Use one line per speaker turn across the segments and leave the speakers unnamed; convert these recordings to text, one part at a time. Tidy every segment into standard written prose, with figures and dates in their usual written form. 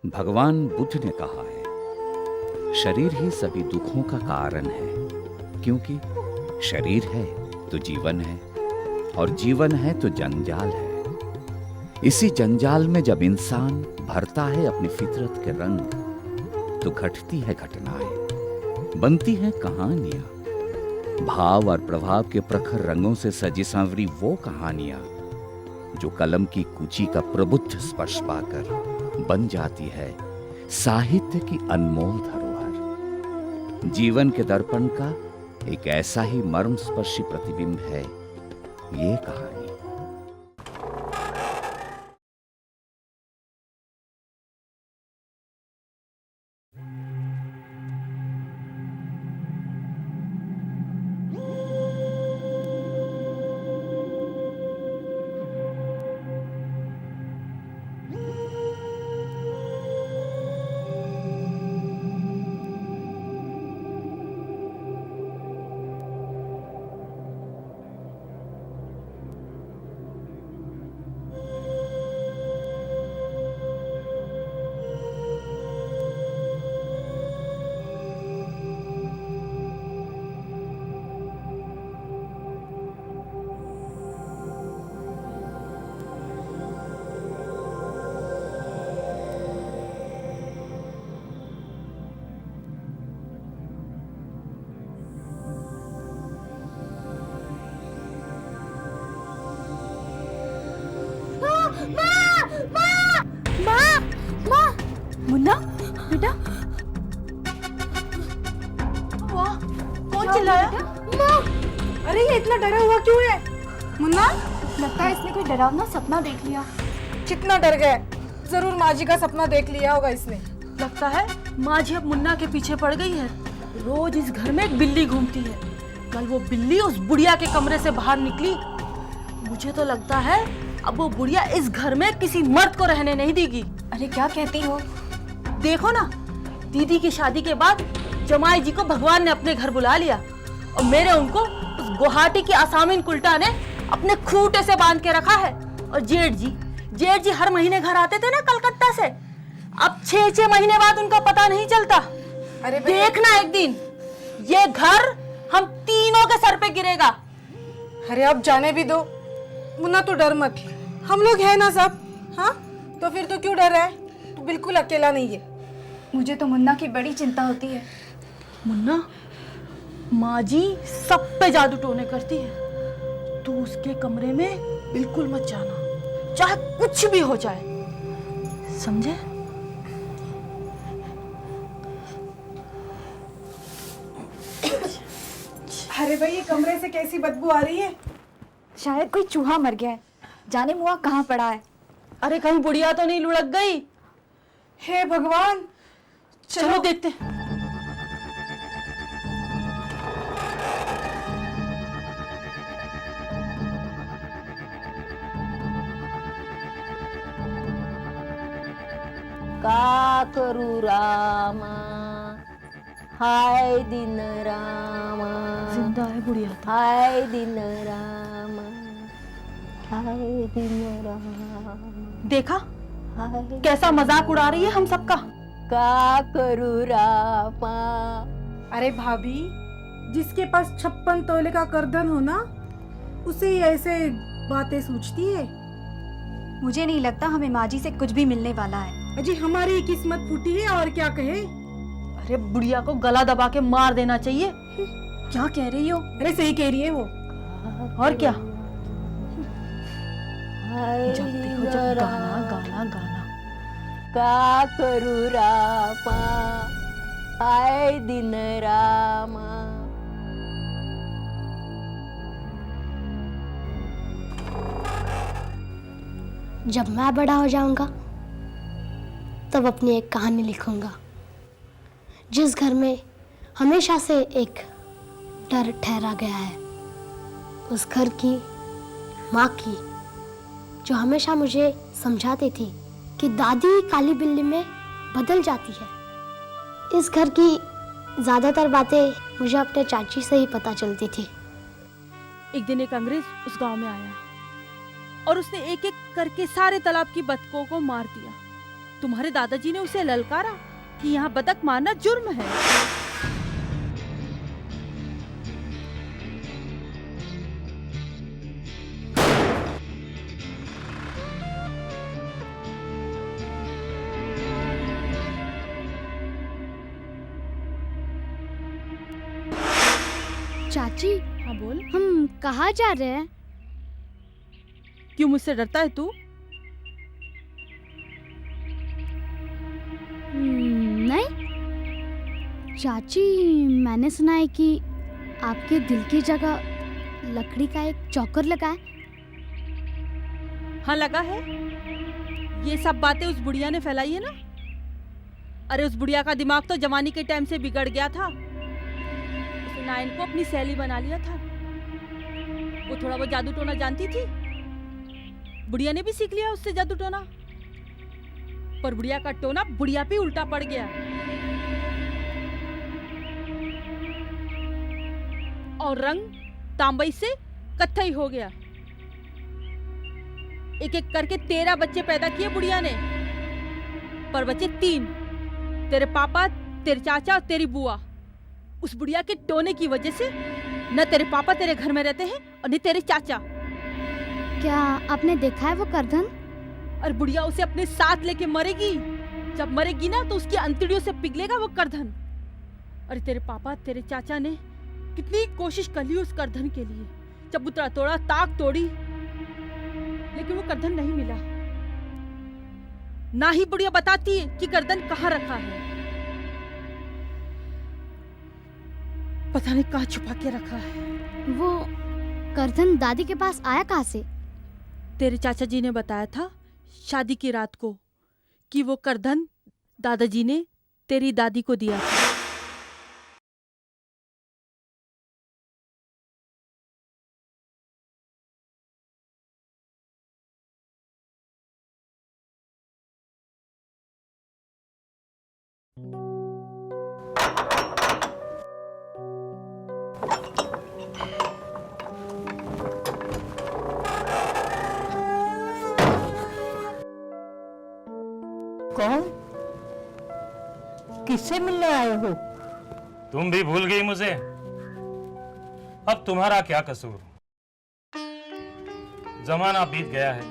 भगवान बुद्ध ने कहा है, शरीर ही सभी दुखों का कारण है, क्योंकि शरीर है तो जीवन है और जीवन है तो जंजाल है। इसी जंजाल में जब इंसान भरता है अपनी फितरत के रंग, तो घटती है घटनाएं, बनती हैं कहानियां, भाव और प्रभाव के प्रखर रंगों से सजी सांवरी वो कहानियां जो कलम की कुची का प्रबुद्ध स्पर्श पाकर बन जाती है साहित्य की अनमोल धरोहर। जीवन के दर्पण का एक ऐसा ही मर्मस्पर्शी प्रतिबिंब है ये कहानी।
मुन्ना बेटा,
वाह, कौन चिल्लाया? अरे ये इतना डरा हुआ क्यों है? मुन्ना,
लगता है इसने कोई डरावना सपना देख लिया।
कितना डर गए? जरूर माँ जी का सपना देख लिया होगा इसने।
लगता है माँ जी अब मुन्ना के पीछे पड़ गई है। रोज इस घर में एक बिल्ली घूमती है। कल वो बिल्ली उस बुढ़िया के कमरे से बाहर निकली। मुझे तो लगता है अब वो बुढ़िया इस घर में किसी मर्द को रहने नहीं देगी।
अरे क्या कहती हो?
देखो ना, दीदी की शादी के बाद जमाई जी को भगवान ने अपने घर बुला लिया और मेरे उनको उस गुवाहाटी की असामिन कुल्टा ने अपने खूंटे से बांध के रखा है। और जेठ जी हर महीने घर आते थे ना कलकत्ता से, अब 6 महीने बाद उनका पता नहीं चलता।
अरे
देखना एक दिन ये घर हम तीनों के सर पे गिरेगा।
अरे अब जाने भी दो मुन्ना, तू डर मत, हम लोग हैं ना सब। हाँ तो फिर तो क्यों डर रहा है? तू बिल्कुल अकेला नहीं है।
मुझे तो मुन्ना की बड़ी चिंता होती है।
मुन्ना, माँ जी सब पे जादू टोने करती है। तू उसके कमरे में बिल्कुल मत जाना, चाहे कुछ भी हो जाए, समझे?
अरे भाई, ये कमरे से कैसी बदबू आ रही है?
शायद कोई चूहा मर गया है, जाने मुआ कहाँ पड़ा है।
अरे कहीं बुढ़िया तो नहीं लुढ़क गई?
हे भगवान,
चलो देखते हैं।
का करू रामा, हाय दिन रामा,
जिंदा है बुढ़िया तो।
हाय दिन रामा, हाय दिन रामा।
देखा
हाय
कैसा मजाक उड़ा रही है हम सबका।
का करू रामा।
अरे भाभी, जिसके पास 56 तोले का करधन हो ना, उसे ही ऐसे बातें सूझती है।
मुझे नहीं लगता हमें माँ जी से कुछ भी मिलने वाला है।
अजी हमारी ही किस्मत फूटी है, और क्या कहे।
अरे बुढ़िया को गला दबा के मार देना चाहिए।
क्या कह रही हो?
अरे सही कह रही है वो।
और क्या,
हाय
जब देखो
दिन
जब गाना
रामा,
गाना गाना।
का करू रामा, हाय दिन रामा।
जब मैं बड़ा हो जाऊंगा तब अपनी एक कहानी लिखूंगा, जिस घर में हमेशा से एक डर ठहरा गया है, उस घर की माँ की, जो हमेशा मुझे समझाती थी कि दादी काली बिल्ली में बदल जाती है। इस घर की ज़्यादातर बातें मुझे अपने चाची से ही पता चलती थी।
एक दिन एक अंग्रेज उस गांव में आया और उसने एक एक करके सारे तालाब की बतखों को मार दिया। तुम्हारे दादाजी ने उसे ललकारा कि यहाँ बतख मारना जुर्म है।
चाची,
हाँ बोल।
हम कहाँ जा रहे हैं?
क्यों मुझसे डरता है तू?
नहीं चाची, मैंने सुना है कि आपके दिल की जगह लकड़ी का एक चौकर लगा है।
हाँ लगा है। ये सब बातें उस बुढ़िया ने फैलाई है ना। अरे उस बुढ़िया का दिमाग तो जवानी के टाइम से बिगड़ गया था। उसने नायन को अपनी सहेली बना लिया था। वो थोड़ा बहुत जादू टोना जानती थी। बुढ़िया ने भी सीख लिया उससे जादू टोना। पर बुढ़िया का टोना बुढ़िया पे उल्टा पड़ गया। और रंग तांबई से कत्थई हो गया। एक एक करके 13 बच्चे पैदा किए बुढ़िया ने, पर बच्चे 3। तेरे पापा, तेरे चाचा और तेरी बुआ। उस बुढ़िया के टोने की वजह से न तेरे पापा तेरे घर में रहते हैं और न तेरे चाचा।
क्या आपने देखा है वो करधन?
और बुढ़िया उसे अपने साथ लेके मरेगी। जब मरेगी ना तो उसकी अंतड़ियों से पिघलेगा वो करधन। अरे तेरे पापा, तेरे चाचा ने कितनी कोशिश कर ली उस करधन के लिए। चबूतरा तोड़ा, ताक तोड़ी, लेकिन वो करधन नहीं मिला। ना ही बुढ़िया बताती है कि करधन कहाँ रखा है। पता नहीं कहाँ छुपा के रखा है।
वो करधन दादी के पास आया कहाँ से?
तेरे चाचा जी ने बताया था शादी की रात को कि वो करधन दादाजी ने तेरी दादी को दिया था।
कौन? किससे मिलने आए हो?
तुम भी भूल गई मुझे? अब तुम्हारा क्या कसूर? जमाना बीत गया है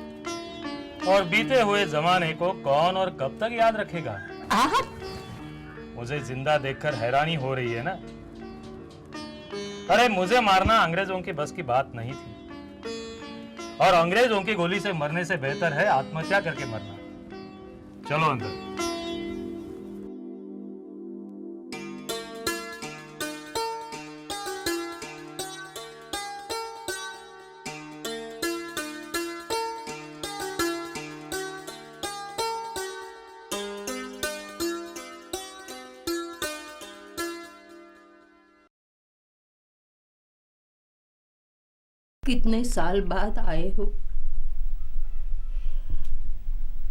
और बीते हुए जमाने को कौन और कब तक याद रखेगा?
आप?
मुझे जिंदा देखकर हैरानी हो रही है ना? अरे मुझे मारना अंग्रेजों की बस की बात नहीं थी, और अंग्रेजों की गोली से मरने से बेहतर है आत्महत्या करके मरना। चलो अंदर।
कितने साल बाद आए हो?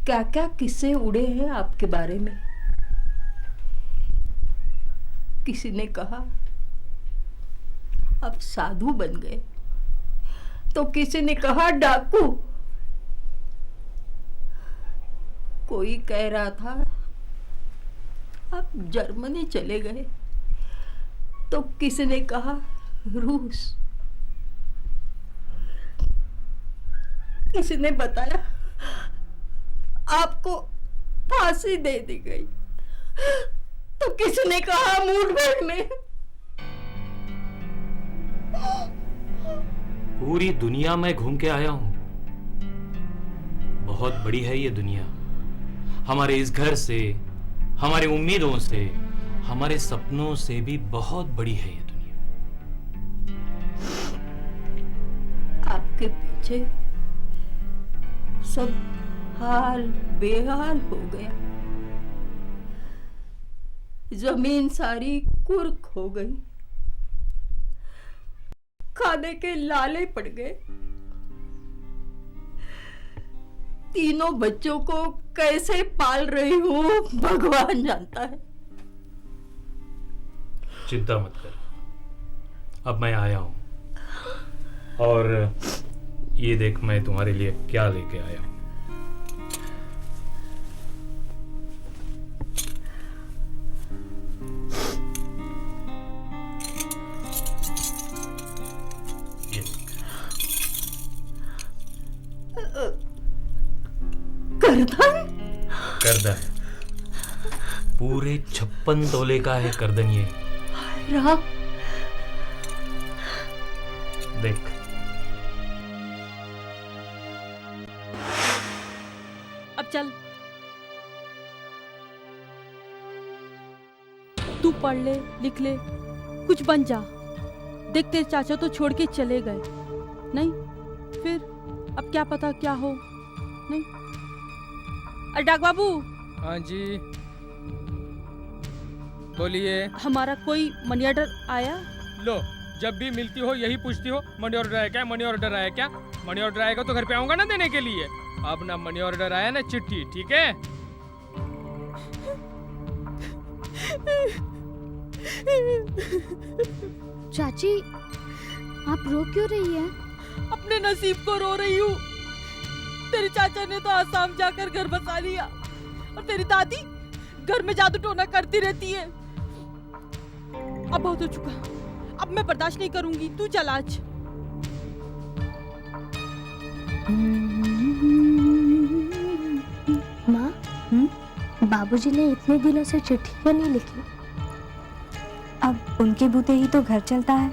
क्या क्या किस्से उड़े हैं आपके बारे में? किसी ने कहा आप साधु बन गए, तो किसी ने कहा डाकू। कोई कह रहा था आप जर्मनी चले गए, तो किसी ने कहा रूस। किसी ने बताया आपको फांसी दे दी गई, तो किसी ने कहा मुठभेड़ में।
पूरी दुनिया में घूम के आया हूं। बहुत बड़ी है ये दुनिया। हमारे इस घर से, हमारी उम्मीदों से, हमारे सपनों से भी बहुत बड़ी है ये दुनिया।
आपके पीछे सब हाल बेहाल हो गया। जमीन सारी कुर्क हो गई, खाने के लाले पड़ गए। तीनों बच्चों को कैसे पाल रही हूं भगवान जानता है।
चिंता मत कर, अब मैं आया हूं। और ये देख मैं तुम्हारे लिए क्या लेके आया हूं।
करधन?
करदन पूरे 56 तोले का है करदन ये।
राम,
देख
अब चल, तू पढ़ ले, लिख ले, कुछ बन जा। देख तेरे चाचा तो छोड़ के चले गए, नहीं फिर अब क्या पता क्या हो। नहीं अरे डाक बाबू।
हाँ जी, बोलिए।
हमारा कोई मनी ऑर्डर आया?
लो, जब भी मिलती हो यही पूछती हो मनी ऑर्डर आया क्या, मनी ऑर्डर आया क्या। मनी ऑर्डर आएगा तो घर पे आऊंगा ना देने के लिए। अब ना मनी ऑर्डर आया ना चिट्ठी, ठीक है।
चाची, आप रो क्यों रही हैं?
अपने नसीब को रो रही हूँ। तेरे चाचा ने तो आसाम जाकर घर बसा लिया और तेरी दादी घर में जादू टोना करती रहती है। अब बहुत हो चुका, अब मैं बर्दाश्त नहीं करूंगी। तू चल आज।
माँ, बाबूजी ने इतने दिनों से चिट्ठी क्यों नहीं लिखी?
अब उनके बूते ही तो घर चलता है।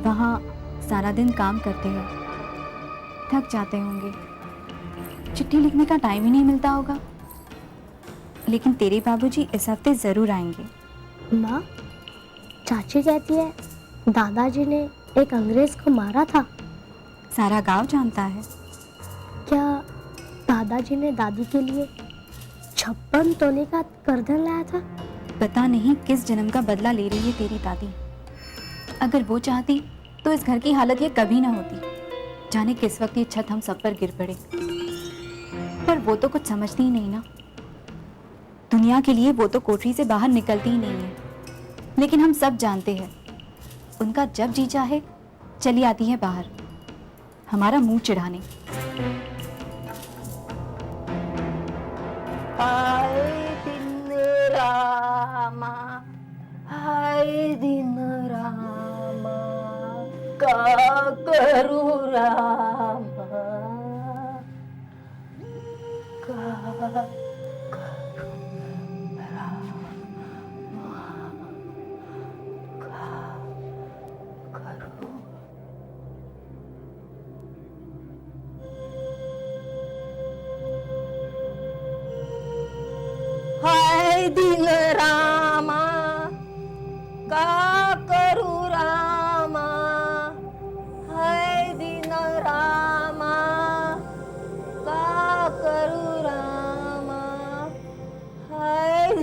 वहाँ सारा दिन काम करते हैं, थक जाते होंगे, चिट्ठी लिखने का टाइम ही नहीं मिलता होगा। लेकिन तेरे बाबूजी इस हफ्ते जरूर आएंगे।
माँ, चाची कहती है दादाजी ने एक अंग्रेज को मारा था।
सारा गांव जानता है।
क्या दादाजी ने दादी के लिए 56 तोले का करधन लाया था?
पता नहीं किस जन्म का बदला ले रही है तेरी दादी। अगर वो चाहती तो इस घर की हालत ये कभी ना होती। जाने किस वक्त ये छत हम सब पर गिर पड़े। पर वो तो कुछ समझती ही नहीं ना। दुनिया के लिए वो तो कोठरी से बाहर निकलती ही नहीं है। लेकिन हम सब जानते हैं, उनका जब जी चाहे चली आती है बाहर, हमारा मुंह चिढ़ाने।
हाय दिन रामा, हाय दिन रामा, का करूं रामा, का हाय दिन रामा, का करूं रामा, हाय दिन रामा, का करूं रामा, हाय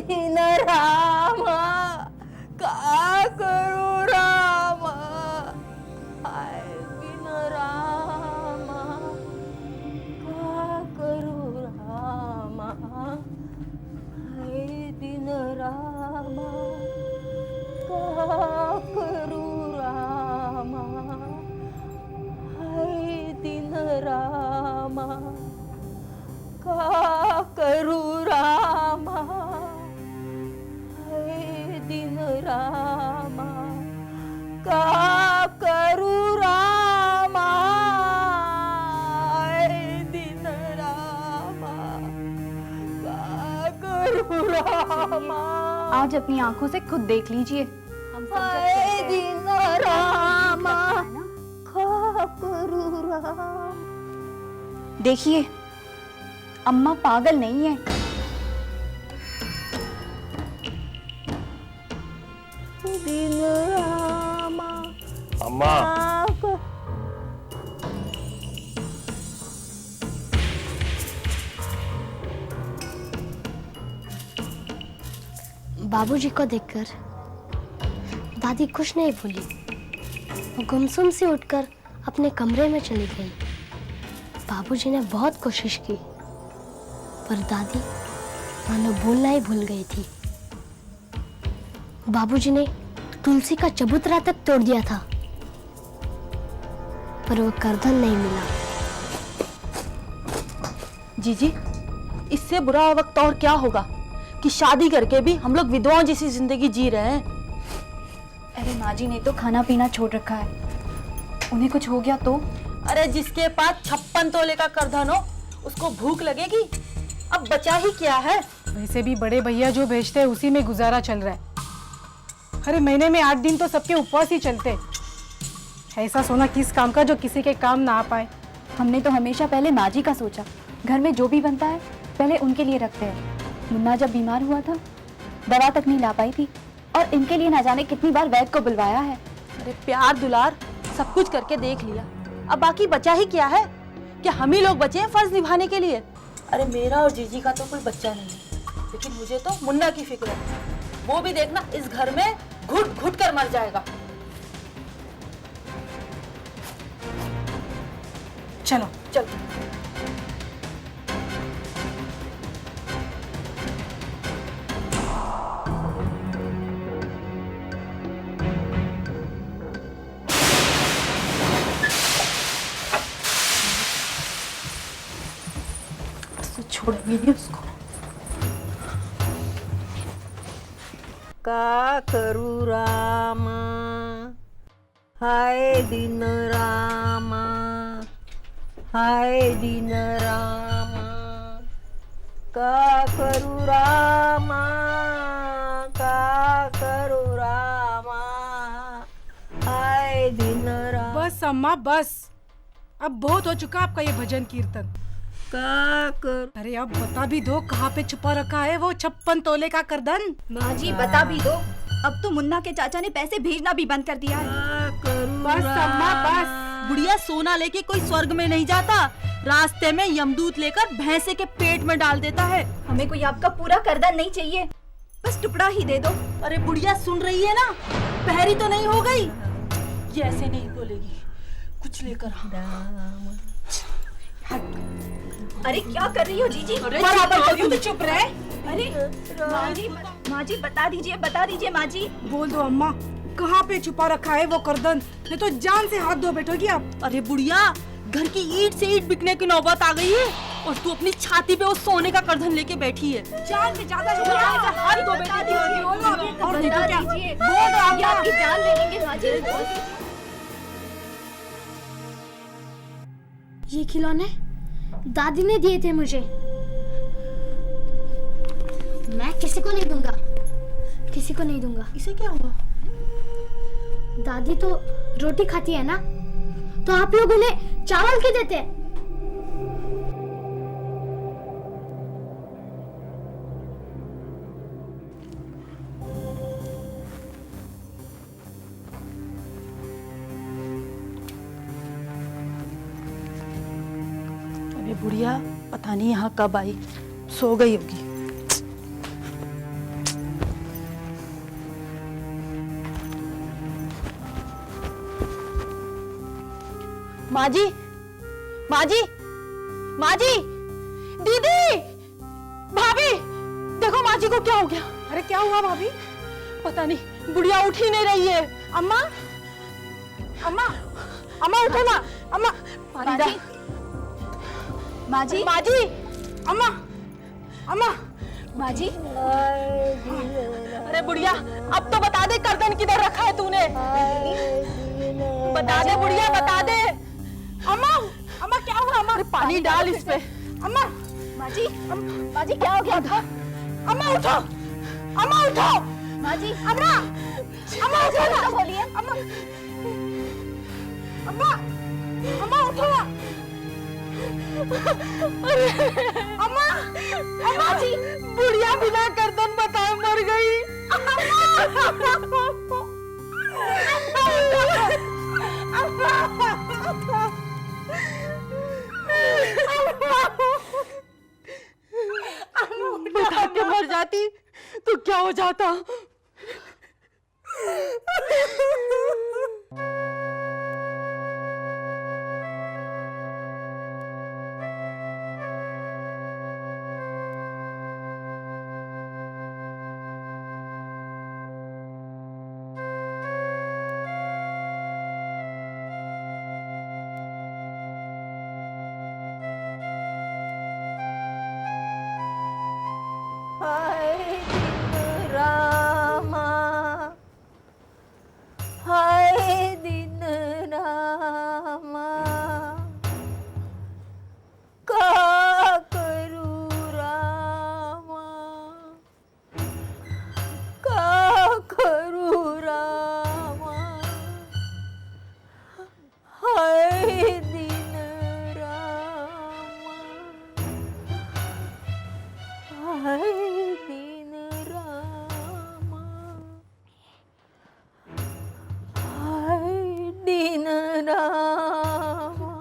दिन रामा, का करूं रामा, हाय दिन रामा, का करूं रामा, हाय दिन रामा, का करूं रामा, हाय दिन रामा, का करूं रामा, हाय दिन रामा, का करूं रामा, हाय दिन रामा, का करूं रामा।
आज अपनी आंखों से खुद देख लीजिए। हम सब जब
हाय
कहते हैं,
दिन रामा, का करूं रामा।
देखिए, अम्मा पागल नहीं है।
दिन रामा,
अम्मा,
का बाबूजी को देखकर दादी कुछ नहीं बोली। वो गुमसुम से उठकर अपने कमरे में चली गई। बाबूजी ने बहुत कोशिश की, पर दादी मानो बोलना ही भूल गई थी। बाबूजी ने तुलसी का चबूतरा तक तोड़ दिया था, पर वो करधन नहीं मिला।
जीजी, इससे बुरा वक्त और क्या होगा कि शादी करके भी हम लोग विधवाओं जैसी जिंदगी जी रहे हैं।
अरे माँ जी ने तो खाना पीना छोड़ रखा है, उन्हें कुछ हो गया तो?
अरे जिसके पास 56 तोले का करधन हो उसको भूख लगेगी? अब बचा ही क्या है।
वैसे भी बड़े भैया जो भेजते हैं उसी में गुजारा चल रहा है। अरे महीने में 8 दिन तो सबके उपवास ही चलते। ऐसा सोना किस काम का जो किसी के काम ना आ पाए।
हमने तो हमेशा पहले माँ जी का सोचा। घर में जो भी बनता है पहले उनके लिए रखते हैं। मुन्ना जब बीमार हुआ था दवा तक नहीं ला पाई थी और इनके लिए ना जाने कितनी बार वैद्य को बुलवाया है।
अरे प्यार दुलार सब कुछ करके देख लिया, अब बाकी बचा ही क्या है। क्या हम ही लोग बचे हैं फर्ज निभाने के लिए। अरे मेरा और जीजी का तो कोई बच्चा नहीं है, लेकिन मुझे तो मुन्ना की फिक्र है। वो भी देखना इस घर में घुट घुट कर मर जाएगा।
चलो
चल छोड़ेंगे नहीं उसको।
का करू रामा, हाय दिन रामा, हाय दिन रामा, का करू रामा, का करू रामा, हाय दिन रामा।
बस अम्मा बस, अब बहुत हो चुका आपका ये भजन कीर्तन।
का कर
अरे अब बता भी दो कहाँ पे छुपा रखा है वो 56 तोले का करधन।
माँ जी बता भी दो। अब तो मुन्ना के चाचा ने पैसे भेजना भी बंद कर दिया है।
बस अम्मा बस।
बुढ़िया सोना लेके कोई स्वर्ग में नहीं जाता, रास्ते में यमदूत लेकर भैंसे के पेट में डाल देता है।
हमें कोई आपका पूरा करधन नहीं चाहिए, बस टुकड़ा ही दे दो।
अरे बुढ़िया सुन रही है ना, पहरी तो नहीं हो गई। ये ऐसे नहीं बोलेगी, कुछ लेकर
अरे क्या कर रही हो जीजी?
तो चुप रहे।
अरे माँ जी बता दीजिए माँ जी।
बोल दो अम्मा, कहाँ पे छुपा रखा है वो करधन, नहीं तो जान से हाथ धो बैठोगी आप।
अरे बुढ़िया, घर की ईंट से ईंट बिकने की नौबत आ गई है और तू अपनी छाती पे उस सोने का करधन लेके बैठी है।
जान से ज्यादा
हाथ धो बैठी है।
और नहीं तो क्या?
बोल दो आप, आपकी जान ले लेंगे माँ जी।
ये खिलौने दादी ने दिए थे मुझे। मैं किसी को नहीं दूंगा, किसी को नहीं दूंगा।
इसे क्या हुआ?
दादी तो रोटी खाती है ना, तो आप लोग उन्हें चावल क्यों देते हैं?
अरे बुढ़िया पता नहीं यहाँ कब आई, सो गई होगी। माँ जी, माँ जी, माँ जी, दीदी, भाभी, देखो माँ जी को क्या हो गया।
अरे क्या हुआ भाभी?
पता नहीं, बुढ़िया उठ ही नहीं रही है।
अम्मा अम्मा अम्मा उठो ना। अम्मा
माँ जी, माँ जी,
माँ जी,
अम्मा अम्मा
माँ जी।
अरे बुढ़िया अब तो बता दे करधन किधर रखा है तूने। बता दे बुढ़िया, बता दे।
अम्मा अम्मा क्या हुआ? अम्मा
पानी डाल इस पे।
अम्मा
माँ जी, माँ जी क्या हो गया?
अम्मा उठो, अम्मा उठो।
माँ जी,
अम्मा अम्मा उठो ना।
बोलिए।
अम्मा अम्मा अम्मा उठो ना। अम्मा
माँ जी, बुढ़िया बिना करधन बताए मर गई। बता के मर जाती तो क्या हो जाता।
हाय दिन रामा, हाय
दिन रामा, हाय दिन रामा, हाय दिन रामा।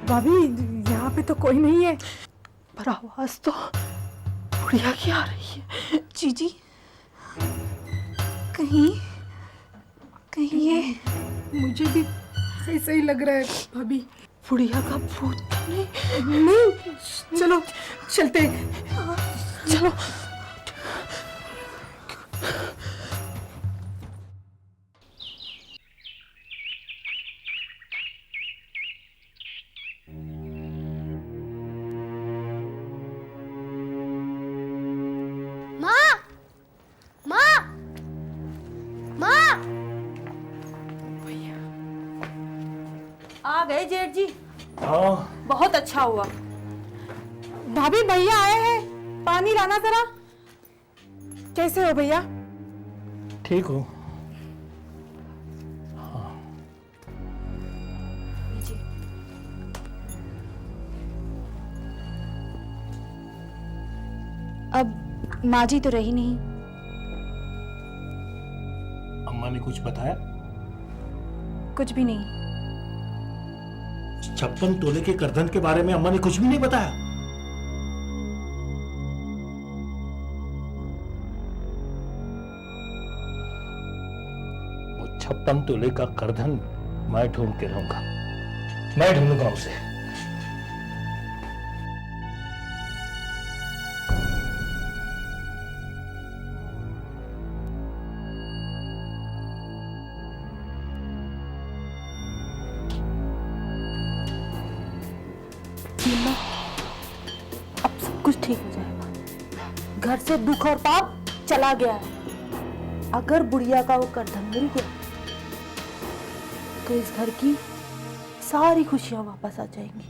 भाभी यहाँ पे तो कोई नहीं है।
पर आवाज तो बुढ़िया की आ रही है। जीजी,
कहीं कहीं ये
मुझे भी ऐसा ही लग रहा है भाभी।
बुढ़िया का भूत तो नहीं?
नहीं, चलो चलते हैं।
चलो।
माँ, माँ, माँ।
आ गए जेठ जी,
हाँ
बहुत अच्छा हुआ।
भाभी भैया आए हैं, पानी लाना जरा। कैसे हो भैया?
ठीक हूँ।
अब माँ जी तो रही नहीं।
अम्मा ने कुछ बताया?
कुछ भी नहीं।
56 तोले के करधन के बारे में अम्मा ने कुछ भी नहीं बताया?
वो 56 तोले का करधन मैं ढूंढ के रहूंगा, मैं ढूंढूंगा उसे।
अब सब कुछ ठीक हो जाएगा। घर से दुख और पाप चला गया है। अगर बुढ़िया का वो करधन मिल गया तो इस घर की सारी खुशियां वापस आ जाएंगी।